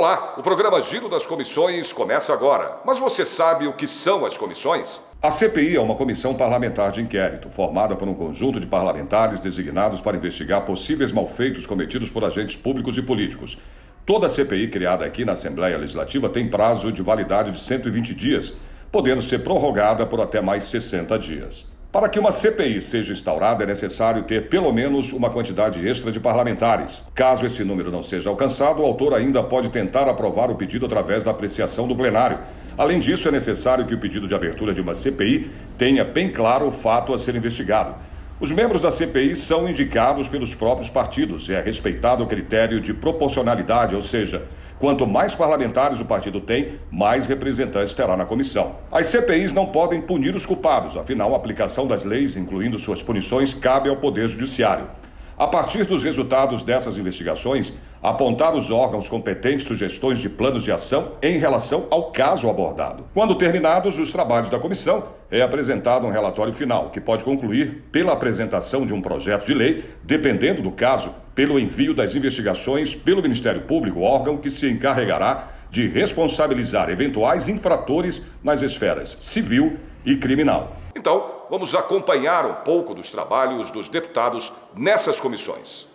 Olá, o programa Giro das Comissões começa agora. Mas você sabe o que são as comissões? A CPI é uma comissão parlamentar de inquérito, formada por um conjunto de parlamentares designados para investigar possíveis malfeitos cometidos por agentes públicos e políticos. Toda CPI criada aqui na Assembleia Legislativa tem prazo de validade de 120 dias, podendo ser prorrogada por até mais 60 dias. Para que uma CPI seja instaurada, é necessário ter pelo menos uma quantidade extra de parlamentares. Caso esse número não seja alcançado, o autor ainda pode tentar aprovar o pedido através da apreciação do plenário. Além disso, é necessário que o pedido de abertura de uma CPI tenha bem claro o fato a ser investigado. Os membros da CPI são indicados pelos próprios partidos e é respeitado o critério de proporcionalidade, ou seja, quanto mais parlamentares o partido tem, mais representantes terá na comissão. As CPIs não podem punir os culpados, afinal, a aplicação das leis, incluindo suas punições, cabe ao Poder Judiciário. A partir dos resultados dessas investigações, apontar os órgãos competentes sugestões de planos de ação em relação ao caso abordado. Quando terminados os trabalhos da comissão, é apresentado um relatório final, que pode concluir pela apresentação de um projeto de lei, dependendo do caso, pelo envio das investigações pelo Ministério Público, órgão que se encarregará de responsabilizar eventuais infratores nas esferas civil e criminal. Então, vamos acompanhar um pouco dos trabalhos dos deputados nessas comissões.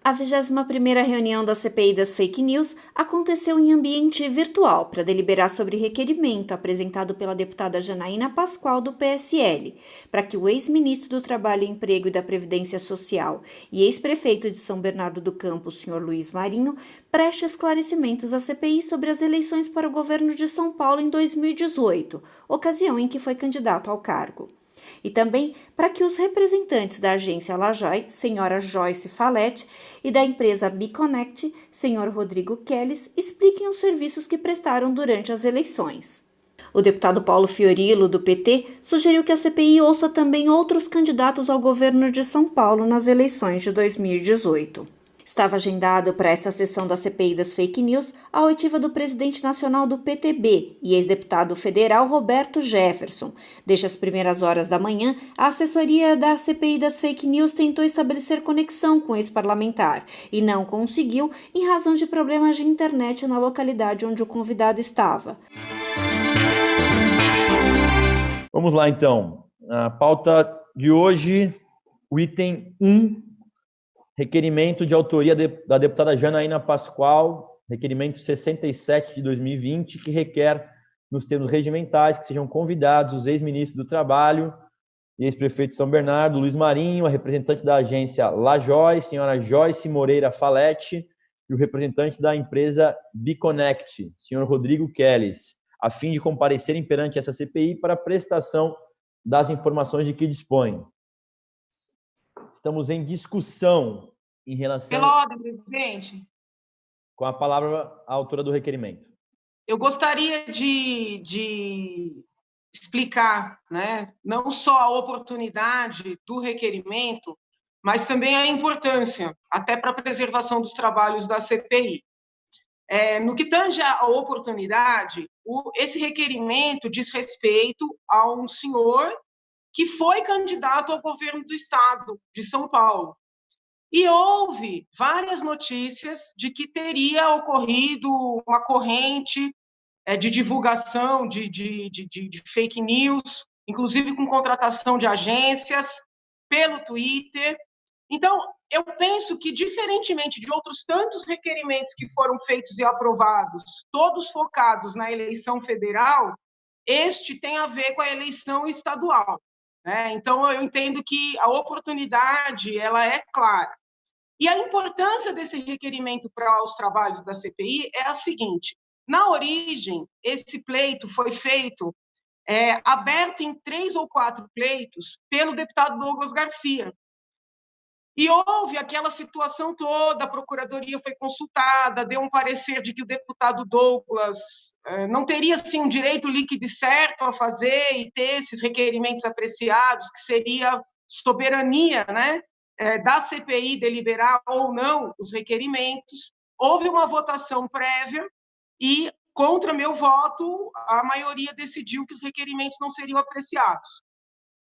A 21ª reunião da CPI das Fake News aconteceu em ambiente virtual para deliberar sobre requerimento apresentado pela deputada Janaína Pascoal, do PSL, para que o ex-ministro do Trabalho, Emprego e da Previdência Social e ex-prefeito de São Bernardo do Campo, o senhor Luiz Marinho, preste esclarecimentos à CPI sobre as eleições para o governo de São Paulo em 2018, ocasião em que foi candidato ao cargo. E também para que os representantes da agência Lajai, senhora Joyce Faletti, e da empresa Biconnect, senhor Rodrigo Kellis, expliquem os serviços que prestaram durante as eleições. O deputado Paulo Fiorilo, do PT, sugeriu que a CPI ouça também outros candidatos ao governo de São Paulo nas eleições de 2018. Estava agendado para esta sessão da CPI das Fake News a oitiva do presidente nacional do PTB e ex-deputado federal Roberto Jefferson. Desde as primeiras horas da manhã, a assessoria da CPI das Fake News tentou estabelecer conexão com o ex-parlamentar e não conseguiu em razão de problemas de internet na localidade onde o convidado estava. Vamos lá, então. A pauta de hoje, o item 1, requerimento de autoria da deputada Janaína Pascoal, requerimento 67 de 2020, que requer, nos termos regimentais, que sejam convidados os ex-ministros do Trabalho e ex-prefeito de São Bernardo, Luiz Marinho, a representante da agência Lajoi, senhora Joyce Moreira Faletti, e o representante da empresa Biconnect, senhor Rodrigo Kellis, a fim de comparecerem perante essa CPI para prestação das informações de que dispõem. Estamos em discussão em relação... Pela ordem, presidente. Com a palavra a autora do requerimento. Eu gostaria de explicar, né, não só a oportunidade do requerimento, mas também a importância, até para a preservação dos trabalhos da CPI. No que tange à oportunidade, esse requerimento diz respeito a um senhor que foi candidato ao governo do estado de São Paulo. E houve várias notícias de que teria ocorrido uma corrente de divulgação de fake news, inclusive com contratação de agências, pelo Twitter. Então, eu penso que, diferentemente de outros tantos requerimentos que foram feitos e aprovados, todos focados na eleição federal, este tem a ver com a eleição estadual. Então, eu entendo que a oportunidade ela é clara. E a importância desse requerimento para os trabalhos da CPI é a seguinte: na origem, esse pleito foi feito aberto em 3 ou 4 pleitos pelo deputado Douglas Garcia. E houve aquela situação toda, a Procuradoria foi consultada, deu um parecer de que o deputado Douglas não teria, assim, um direito líquido e certo a fazer e ter esses requerimentos apreciados, que seria soberania, né, da CPI deliberar ou não os requerimentos. Houve uma votação prévia e, contra meu voto, a maioria decidiu que os requerimentos não seriam apreciados.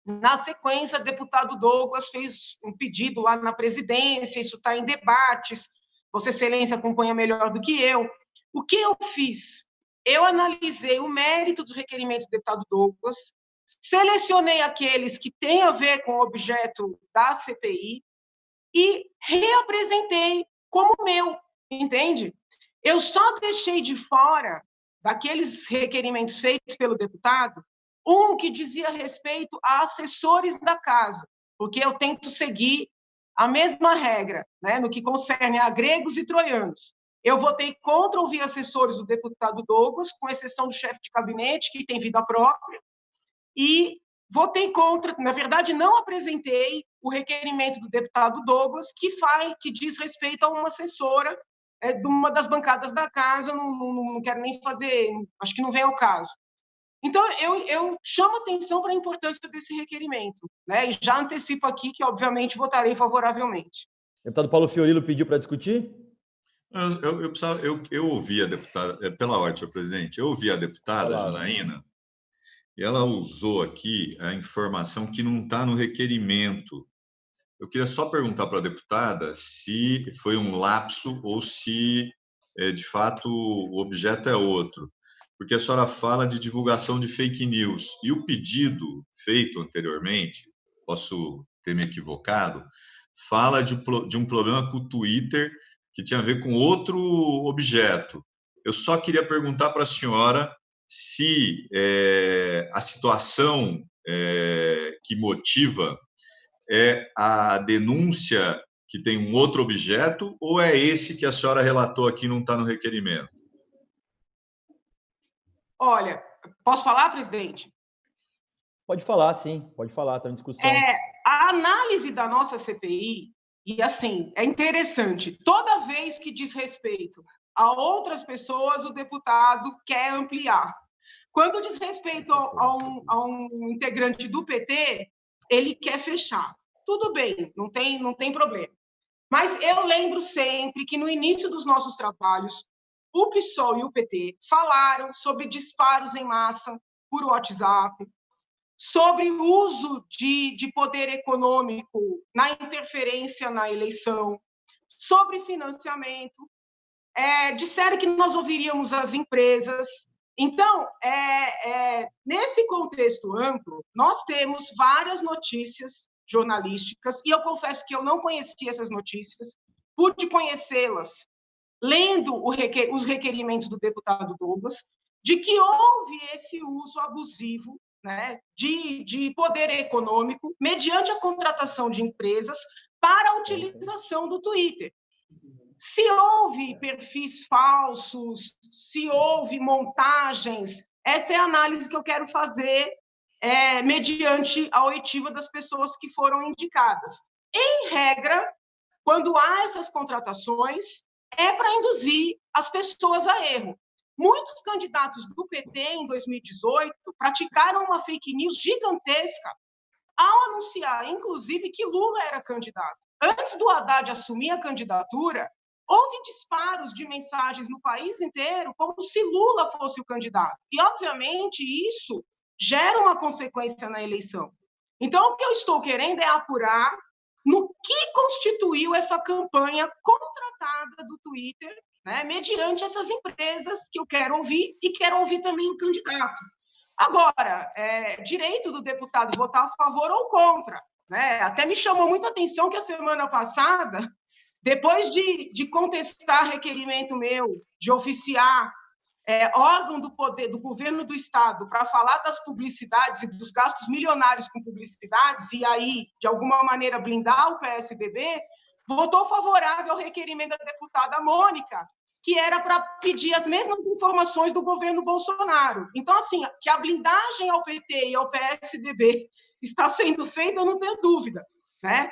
Na sequência, o deputado Douglas fez um pedido lá na presidência, isso está em debates, Vossa Excelência acompanha melhor do que eu. O que eu fiz? Eu analisei o mérito dos requerimentos do deputado Douglas, selecionei aqueles que têm a ver com o objeto da CPI e reapresentei como meu, entende? Eu só deixei de fora, daqueles requerimentos feitos pelo deputado, um que dizia respeito a assessores da casa, porque eu tento seguir a mesma regra, né, no que concerne a gregos e troianos. Eu votei contra ouvir assessores do deputado Douglas, com exceção do chefe de gabinete, que tem vida própria, e votei contra, na verdade, não apresentei o requerimento do deputado Douglas, que diz respeito a uma assessora de uma das bancadas da casa, não quero nem fazer, acho que não vem ao caso. Então, eu chamo atenção para a importância desse requerimento, né? E já antecipo aqui que, obviamente, votarei favoravelmente. O deputado Paulo Fiorilo pediu para discutir? Eu ouvi a deputada, pela ordem, senhor presidente, eu ouvi a deputada Janaína, e ela usou aqui a informação que não está no requerimento. Eu queria só perguntar para a deputada se foi um lapso ou se, de fato, o objeto é outro. Porque a senhora fala de divulgação de fake news. E o pedido feito anteriormente, posso ter me equivocado, fala de um problema com o Twitter que tinha a ver com outro objeto. Eu só queria perguntar para a senhora se a situação que motiva é a denúncia que tem um outro objeto ou é esse que a senhora relatou aqui e não está no requerimento? Olha, posso falar, presidente? Pode falar, sim. Pode falar, está em discussão. A análise da nossa CPI, e assim, é interessante, toda vez que diz respeito a outras pessoas, o deputado quer ampliar. Quando diz respeito a um integrante do PT, ele quer fechar. Tudo bem, não tem problema. Mas eu lembro sempre que no início dos nossos trabalhos, o PSOL e o PT falaram sobre disparos em massa por WhatsApp, sobre o uso de poder econômico na interferência na eleição, sobre financiamento. Disseram que nós ouviríamos as empresas. Então, nesse contexto amplo, nós temos várias notícias jornalísticas, e eu confesso que eu não conhecia essas notícias, pude conhecê-las lendo os requerimentos do deputado Douglas, de que houve esse uso abusivo, né, de poder econômico mediante a contratação de empresas para a utilização do Twitter. Se houve perfis falsos, se houve montagens, essa é a análise que eu quero fazer mediante a oitiva das pessoas que foram indicadas. Em regra, quando há essas contratações, é para induzir as pessoas a erro. Muitos candidatos do PT, em 2018, praticaram uma fake news gigantesca ao anunciar, inclusive, que Lula era candidato. Antes do Haddad assumir a candidatura, houve disparos de mensagens no país inteiro como se Lula fosse o candidato. E, obviamente, isso gera uma consequência na eleição. Então, o que eu estou querendo é apurar no que constituiu essa campanha contratada do Twitter, né, mediante essas empresas que eu quero ouvir e quero ouvir também o candidato. Agora, direito do deputado votar a favor ou contra, né? Até me chamou muita atenção que a semana passada, depois de contestar requerimento meu, de oficiar órgão do poder, do governo do Estado, para falar das publicidades e dos gastos milionários com publicidades, e aí, de alguma maneira, blindar o PSDB, votou favorável ao requerimento da deputada Mônica, que era para pedir as mesmas informações do governo Bolsonaro. Então, assim, que a blindagem ao PT e ao PSDB está sendo feita, eu não tenho dúvida, né?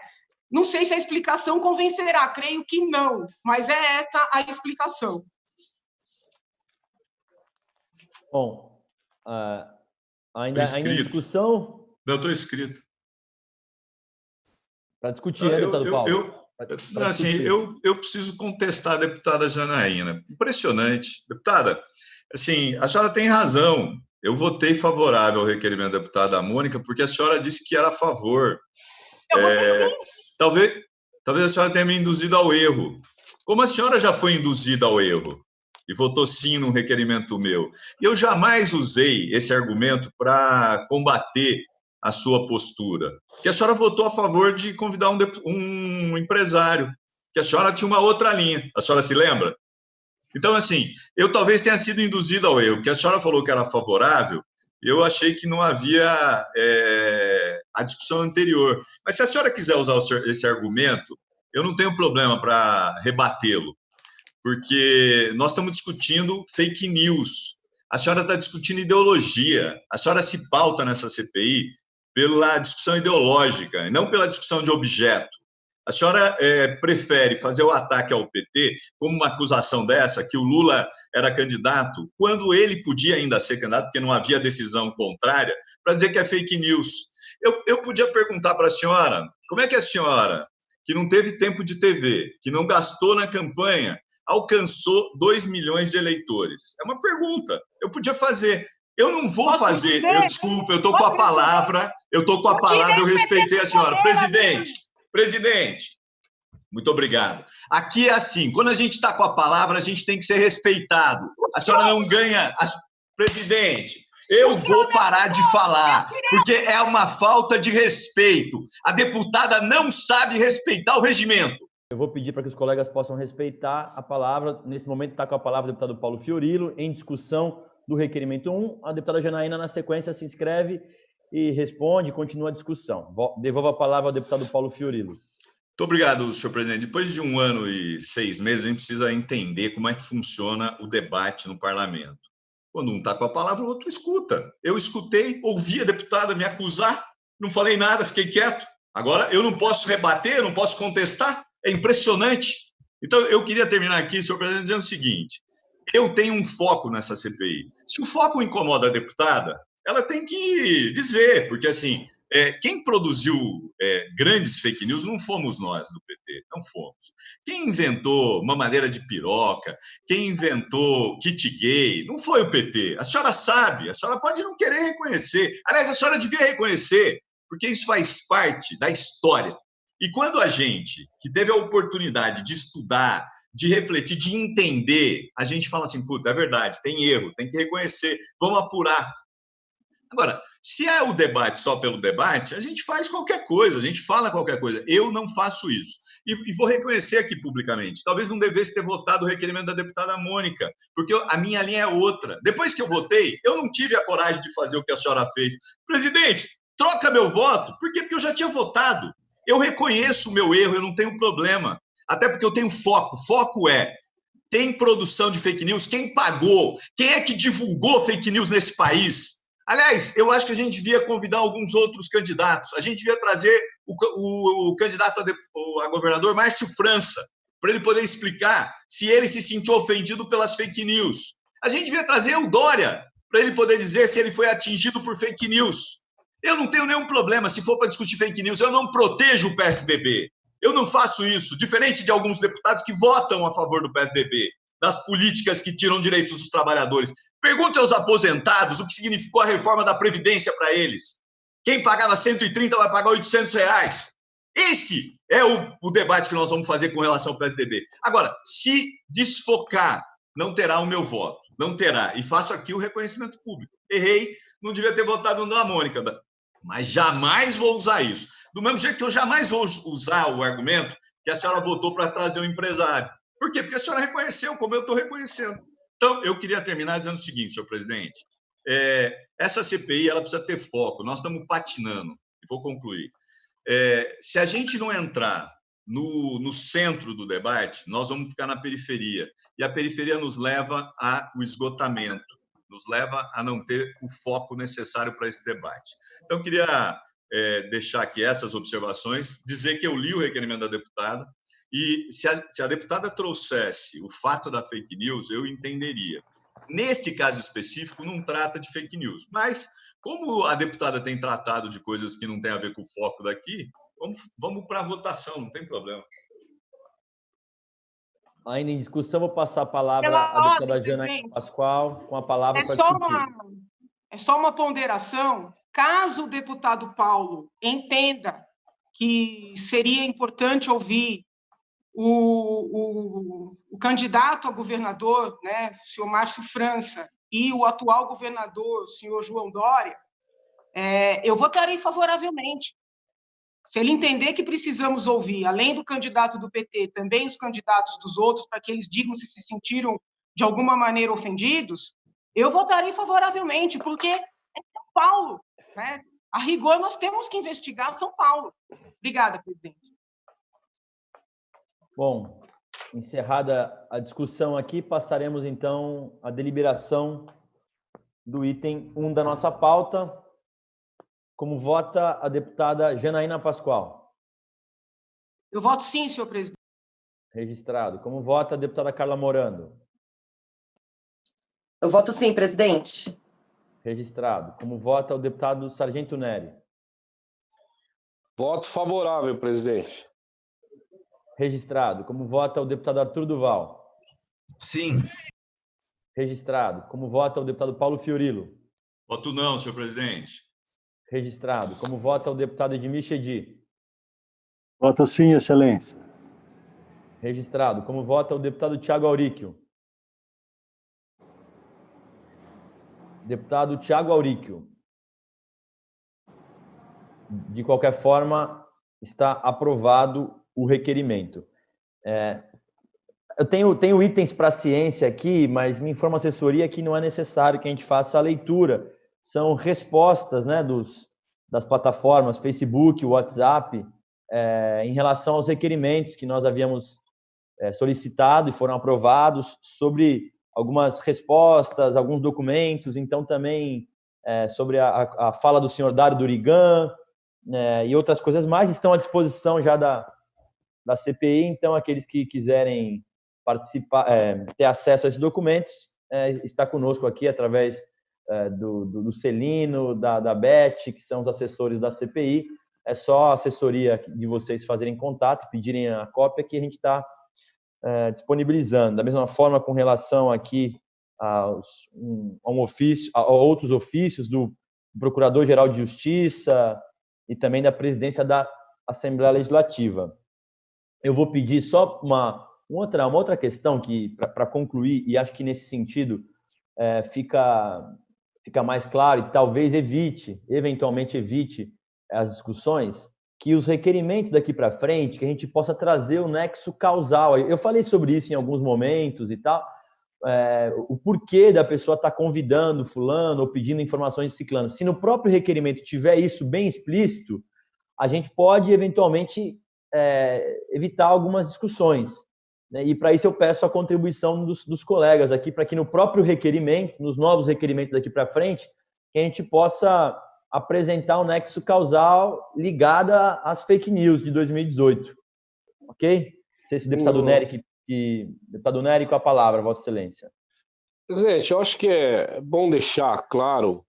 Não sei se a explicação convencerá, creio que não, mas é essa a explicação. Bom, ainda em discussão? Não, estou inscrito. Para discutir, né, deputado Paulo? Eu preciso contestar a deputada Janaína. Impressionante. Deputada, assim, a senhora tem razão. Eu votei favorável ao requerimento da deputada Mônica porque a senhora disse que era a favor. Talvez a senhora tenha me induzido ao erro. Como a senhora já foi induzida ao erro? e votou sim num requerimento meu. E eu jamais usei esse argumento para combater a sua postura, que a senhora votou a favor de convidar um empresário, que a senhora tinha uma outra linha. A senhora se lembra? Então, assim, eu talvez tenha sido induzido ao erro, porque a senhora falou que era favorável, eu achei que não havia a discussão anterior. Mas se a senhora quiser usar esse argumento, eu não tenho problema para rebatê-lo, porque nós estamos discutindo fake news. A senhora está discutindo ideologia. A senhora se pauta nessa CPI pela discussão ideológica, e não pela discussão de objeto. A senhora prefere fazer o ataque ao PT como uma acusação dessa, que o Lula era candidato, quando ele podia ainda ser candidato, porque não havia decisão contrária, para dizer que é fake news. Eu podia perguntar para a senhora, como é que a senhora, que não teve tempo de TV, que não gastou na campanha, alcançou 2 milhões de eleitores? É uma pergunta. Eu podia fazer. Eu não vou fazer. Desculpa, eu estou com a palavra, eu respeitei a senhora. Presidente, muito obrigado. Aqui é assim, quando a gente está com a palavra, a gente tem que ser respeitado. A senhora não ganha... Presidente, eu vou parar de falar, porque é uma falta de respeito. A deputada não sabe respeitar o regimento. Eu vou pedir para que os colegas possam respeitar a palavra. Nesse momento está com a palavra o deputado Paulo Fiorilo, em discussão do requerimento 1. A deputada Janaína, na sequência, se inscreve e responde, continua a discussão. Devolvo a palavra ao deputado Paulo Fiorilo. Muito obrigado, senhor presidente. Depois de 1 ano e 6 meses, a gente precisa entender como é que funciona o debate no parlamento. Quando um está com a palavra, o outro escuta. Eu escutei, ouvi a deputada me acusar, não falei nada, fiquei quieto. Agora, eu não posso rebater, eu não posso contestar. É impressionante. Então, eu queria terminar aqui, senhor presidente, dizendo o seguinte: eu tenho um foco nessa CPI. Se o foco incomoda a deputada, ela tem que dizer, porque, assim, quem produziu grandes fake news não fomos nós do PT, não fomos. Quem inventou mamadeira de piroca, quem inventou kit gay, não foi o PT. A senhora sabe, a senhora pode não querer reconhecer. Aliás, a senhora devia reconhecer, porque isso faz parte da história. E quando a gente, que teve a oportunidade de estudar, de refletir, de entender, a gente fala assim, puta, é verdade, tem erro, tem que reconhecer, vamos apurar. Agora, se é o debate só pelo debate, a gente faz qualquer coisa, a gente fala qualquer coisa. Eu não faço isso. E vou reconhecer aqui publicamente, talvez não devesse ter votado o requerimento da deputada Mônica, porque a minha linha é outra. Depois que eu votei, eu não tive a coragem de fazer o que a senhora fez. Presidente, troca meu voto. Por quê? Porque eu já tinha votado. Eu reconheço o meu erro, eu não tenho problema. Até porque eu tenho foco. Foco tem produção de fake news? Quem pagou? Quem é que divulgou fake news nesse país? Aliás, eu acho que a gente devia convidar alguns outros candidatos. A gente devia trazer o candidato a governador, Márcio França, para ele poder explicar se ele se sentiu ofendido pelas fake news. A gente devia trazer o Dória, para ele poder dizer se ele foi atingido por fake news. Eu não tenho nenhum problema, se for para discutir fake news, eu não protejo o PSDB. Eu não faço isso, diferente de alguns deputados que votam a favor do PSDB, das políticas que tiram direitos dos trabalhadores. Pergunte aos aposentados o que significou a reforma da Previdência para eles. Quem pagava 130 vai pagar R$800. Esse é o debate que nós vamos fazer com relação ao PSDB. Agora, se desfocar, não terá o meu voto. Não terá. E faço aqui o reconhecimento público. Errei, não devia ter votado no da Mônica, mas jamais vou usar isso. Do mesmo jeito que eu jamais vou usar o argumento que a senhora votou para trazer um empresário. Por quê? Porque a senhora reconheceu, como eu estou reconhecendo. Então, eu queria terminar dizendo o seguinte, senhor presidente. Essa CPI ela precisa ter foco. Nós estamos patinando. E vou concluir. Se a gente não entrar no centro do debate, nós vamos ficar na periferia. E a periferia nos leva ao esgotamento, nos leva a não ter o foco necessário para esse debate. Então, eu queria deixar aqui essas observações, dizer que eu li o requerimento da deputada, e se a deputada trouxesse o fato da fake news, eu entenderia. Nesse caso específico, não trata de fake news, mas como a deputada tem tratado de coisas que não têm a ver com o foco daqui, vamos para a votação, não tem problema. Ainda em discussão, vou passar a palavra à deputada Janaína Pascoal, com a palavra para discutir. É só uma ponderação. Caso o deputado Paulo entenda que seria importante ouvir o candidato a governador, né, o senhor Márcio França, e o atual governador, o senhor João Dória, eu votarei favoravelmente. Se ele entender que precisamos ouvir, além do candidato do PT, também os candidatos dos outros, para que eles digam se sentiram de alguma maneira ofendidos, eu votarei favoravelmente, porque é São Paulo, né? A rigor, nós temos que investigar São Paulo. Obrigada, presidente. Bom, encerrada a discussão aqui, passaremos então à deliberação do item 1 da nossa pauta. Como vota a deputada Janaína Pascoal? Eu voto sim, senhor presidente. Registrado. Como vota a deputada Carla Morando? Eu voto sim, presidente. Registrado. Como vota o deputado Sargento Neri? Voto favorável, presidente. Registrado. Como vota o deputado Arthur Duval? Sim. Registrado. Como vota o deputado Paulo Fiorilo? Voto não, senhor presidente. Registrado. Como vota o deputado Edmir Chedi? Voto sim, excelência. Registrado. Como vota o deputado Tiago Auríquio? Deputado Tiago Auríquio. De qualquer forma, está aprovado o requerimento. Eu tenho itens para a ciência aqui, mas me informa a assessoria que não é necessário que a gente faça a leitura. São respostas, né, das plataformas Facebook, WhatsApp, em relação aos requerimentos que nós havíamos solicitado e foram aprovados, sobre algumas respostas, alguns documentos, então também sobre a fala do senhor Dário Durigan e outras coisas mais, estão à disposição já da CPI, então aqueles que quiserem participar, ter acesso a esses documentos, está conosco aqui através do Celino, da Beth, que são os assessores da CPI. É só a assessoria de vocês fazerem contato, pedirem a cópia, que a gente está disponibilizando. Da mesma forma, com relação aqui a outros ofícios do Procurador-Geral de Justiça e também da Presidência da Assembleia Legislativa. Eu vou pedir só uma outra questão que, para concluir, e acho que nesse sentido fica mais claro e talvez eventualmente evite as discussões, que os requerimentos daqui para frente, que a gente possa trazer o nexo causal. Eu falei sobre isso em alguns momentos e tal, o porquê da pessoa estar convidando fulano ou pedindo informações de ciclano. Se no próprio requerimento tiver isso bem explícito, a gente pode eventualmente evitar algumas discussões, né? E para isso eu peço a contribuição dos colegas aqui, para que no próprio requerimento, nos novos requerimentos daqui para frente, que a gente possa apresentar um nexo causal ligado às fake news de 2018. Ok? Não sei se o deputado Nery, deputado Nery, com a palavra, Vossa Excelência. Presidente, eu acho que é bom deixar claro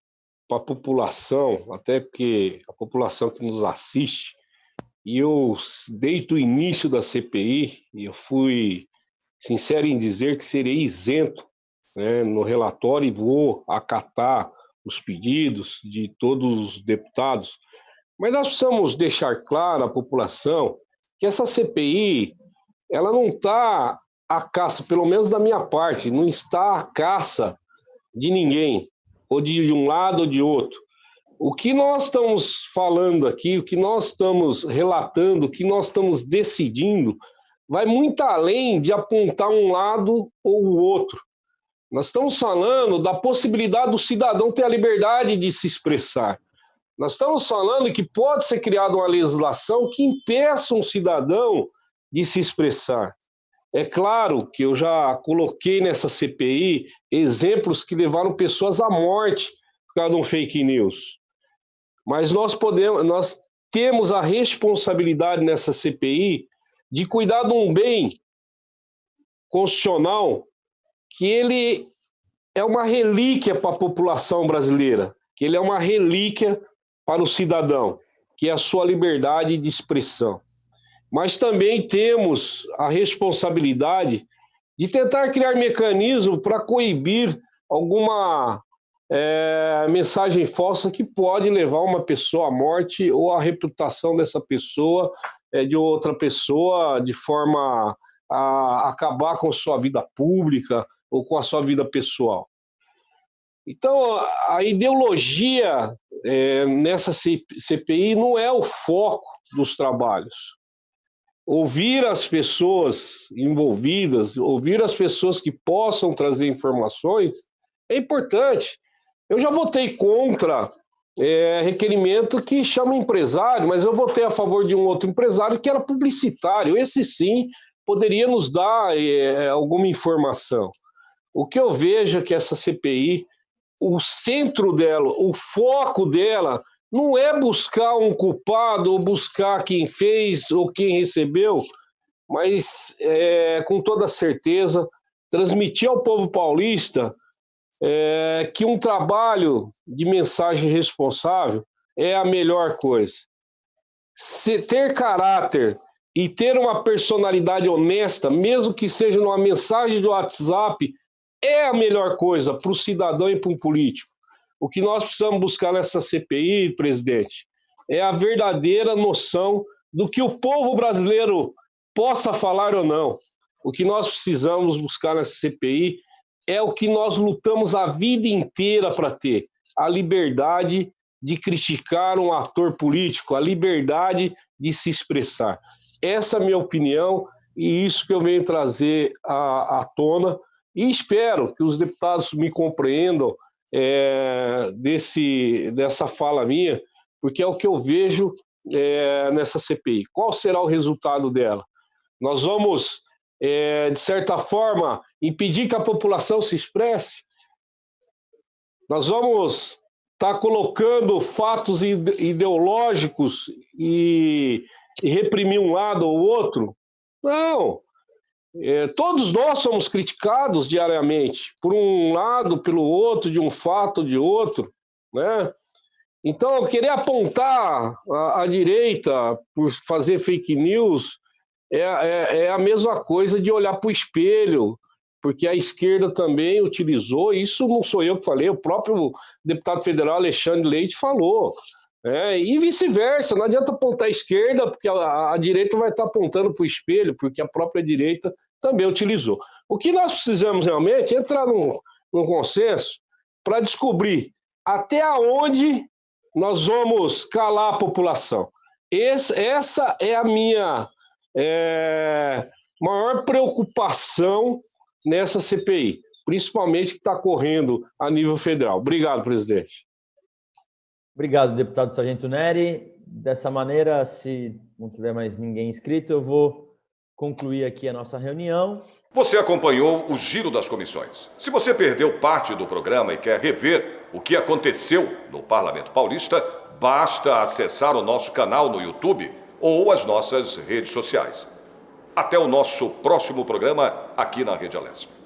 para a população, até porque a população que nos assiste, e eu, desde o início da CPI, eu fui sincero em dizer que serei isento, né, no relatório, e vou acatar os pedidos de todos os deputados, mas nós precisamos deixar claro à população que essa CPI, ela não está à caça, pelo menos da minha parte, não está à caça de ninguém, ou de um lado ou de outro. O que nós estamos falando aqui, o que nós estamos relatando, o que nós estamos decidindo, vai muito além de apontar um lado ou o outro. Nós estamos falando da possibilidade do cidadão ter a liberdade de se expressar. Nós estamos falando que pode ser criada uma legislação que impeça um cidadão de se expressar. É claro que eu já coloquei nessa CPI exemplos que levaram pessoas à morte por causa de um fake news. Mas nós temos a responsabilidade nessa CPI de cuidar de um bem constitucional que ele é uma relíquia para a população brasileira, que ele é uma relíquia para o cidadão, que é a sua liberdade de expressão. Mas também temos a responsabilidade de tentar criar mecanismo para coibir alguma mensagem falsa que pode levar uma pessoa à morte ou a reputação dessa pessoa de outra pessoa de forma a acabar com a sua vida pública ou com a sua vida pessoal. Então, a ideologia nessa CPI não é o foco dos trabalhos. Ouvir as pessoas envolvidas, ouvir as pessoas que possam trazer informações é importante. Eu já votei contra requerimento que chama empresário, mas eu votei a favor de um outro empresário que era publicitário. Esse sim poderia nos dar alguma informação. O que eu vejo é que essa CPI, o centro dela, o foco dela, não é buscar um culpado ou buscar quem fez ou quem recebeu, mas, com toda certeza, transmitir ao povo paulista que um trabalho de mensagem responsável é a melhor coisa. Ter caráter e ter uma personalidade honesta, mesmo que seja numa mensagem do WhatsApp, é a melhor coisa para o cidadão e para um político. O que nós precisamos buscar nessa CPI, presidente, é a verdadeira noção do que o povo brasileiro possa falar ou não. O que nós precisamos buscar nessa CPI é o que nós lutamos a vida inteira para ter: a liberdade de criticar um ator político, a liberdade de se expressar. Essa é a minha opinião e isso que eu venho trazer à tona. E espero que os deputados me compreendam dessa fala minha, porque é o que eu vejo nessa CPI. Qual será o resultado dela? Nós vamos, de certa forma, impedir que a população se expresse? Nós vamos estar colocando fatos ideológicos e reprimir um lado ou outro? Não. Todos nós somos criticados diariamente, por um lado, pelo outro, de um fato, de outro, né? Então, querer apontar a direita por fazer fake news é a mesma coisa de olhar para o espelho, porque a esquerda também utilizou, isso não sou eu que falei, o próprio deputado federal Alexandre Leite falou, e vice-versa, não adianta apontar a esquerda, porque a direita vai estar apontando para o espelho, porque a própria direita também utilizou. O que nós precisamos realmente é entrar num consenso para descobrir até onde nós vamos calar a população. Essa é a minha maior preocupação nessa CPI, principalmente que está correndo a nível federal. Obrigado, presidente. Obrigado, deputado Sargento Neri. Dessa maneira, se não tiver mais ninguém inscrito, eu vou concluir aqui a nossa reunião. Você acompanhou o Giro das Comissões. Se você perdeu parte do programa e quer rever o que aconteceu no Parlamento Paulista, basta acessar o nosso canal no YouTube ou as nossas redes sociais. Até o nosso próximo programa aqui na Rede Alesp.